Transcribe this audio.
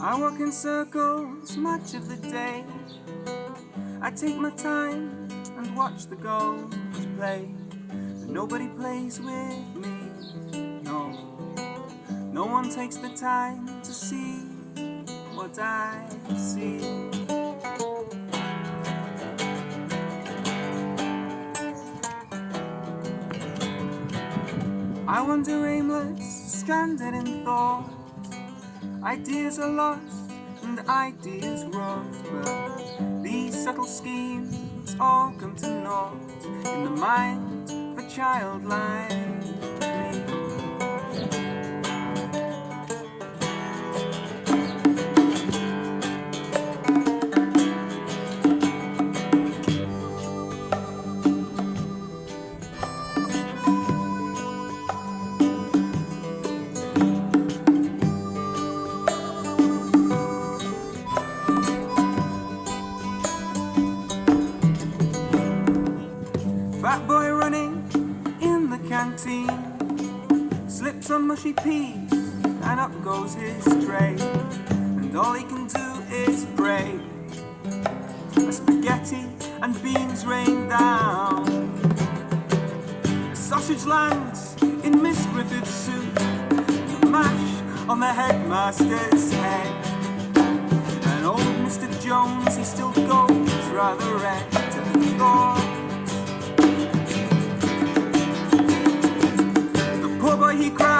I walk in circles much of the day. I take my time and watch the gulls play. But nobody plays with me, no. No one takes the time to see what I see. I wander aimless, stranded in thought. Ideas are lost and ideas rot, but these subtle schemes all come to naught in the mind of a child like me. Fatboy running in the canteen, slips on mushy peas and up goes his tray, and all he can do is pray. A spaghetti and beans rain down. A sausage lands in Miss Griffiths' soup, the mash on the headmaster's head, and old Mr. Jones, he still goes rather red to the thought. Poor boy, he cries.